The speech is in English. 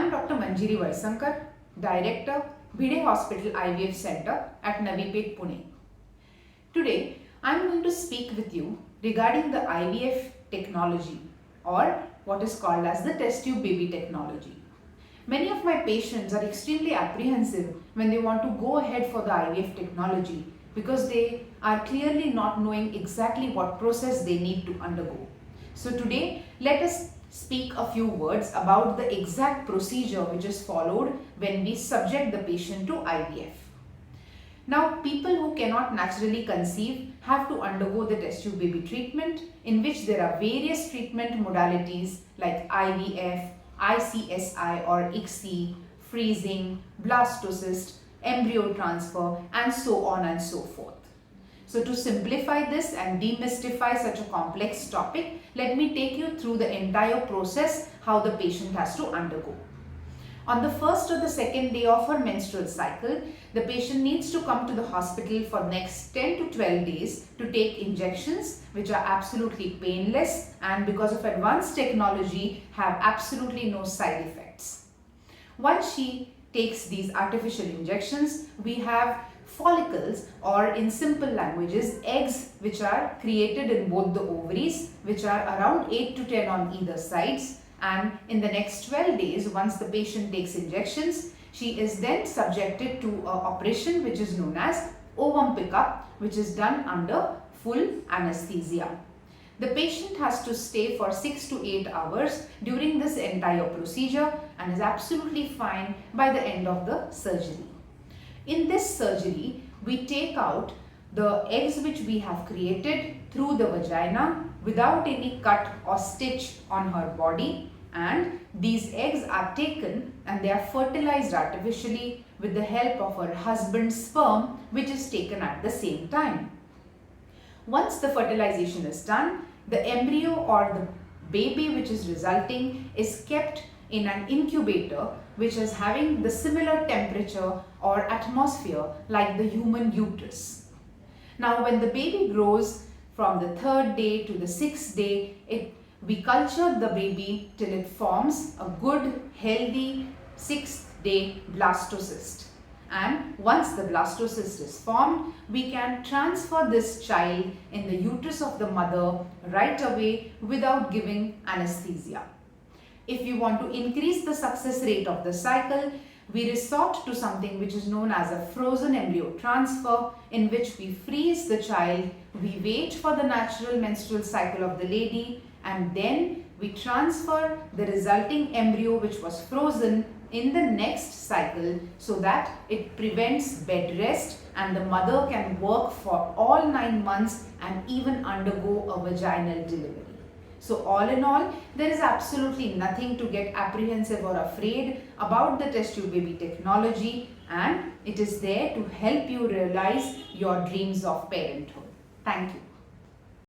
am Dr. Manjiri Valsankar, Director, Bhide Hospital IVF Center at Navi Peth, Pune. Today, I am going to speak with you regarding the IVF technology or what is called as the test tube baby technology. Many of my patients are extremely apprehensive when they want to go ahead for the IVF technology because they are clearly not knowing exactly what process they need to undergo. So today, let us speak a few words about the exact procedure which is followed when we subject the patient to IVF. Now, people who cannot naturally conceive have to undergo the test tube baby treatment, in which there are various treatment modalities like IVF, ICSI or ICSI, freezing, blastocyst, embryo transfer, and so on and so forth. So to simplify this and demystify such a complex topic, let me take you through the entire process how the patient has to undergo. On the first or the second day of her menstrual cycle, the patient needs to come to the hospital for next 10 to 12 days to take injections which are absolutely painless and because of advanced technology have absolutely no side effects. Once she takes these artificial injections, we have follicles, or in simple languages, eggs which are created in both the ovaries, which are around 8 to 10 on either sides, and in the next 12 days, once the patient takes injections, she is then subjected to an operation which is known as ovum pickup, which is done under full anesthesia. The patient has to stay for 6 to 8 hours during this entire procedure and is absolutely fine by the end of the surgery. In this surgery, we take out the eggs which we have created through the vagina without any cut or stitch on her body, and these eggs are taken and they are fertilized artificially with the help of her husband's sperm, which is taken at the same time. Once the fertilization is done, the embryo or the baby which is resulting is kept in an incubator which is having the similar temperature or atmosphere like the human uterus. Now when the baby grows from the 3rd day to the 6th day, we culture the baby till it forms a good healthy 6th day blastocyst. And once the blastocyst is formed, we can transfer this child in the uterus of the mother right away without giving anesthesia. If we want to increase the success rate of the cycle, we resort to something which is known as a frozen embryo transfer, in which we freeze the child, we wait for the natural menstrual cycle of the lady, and then we transfer the resulting embryo which was frozen in the next cycle so that it prevents bed rest and the mother can work for all 9 months and even undergo a vaginal delivery. So all in all, there is absolutely nothing to get apprehensive or afraid about the test tube baby technology, and it is there to help you realize your dreams of parenthood. Thank you.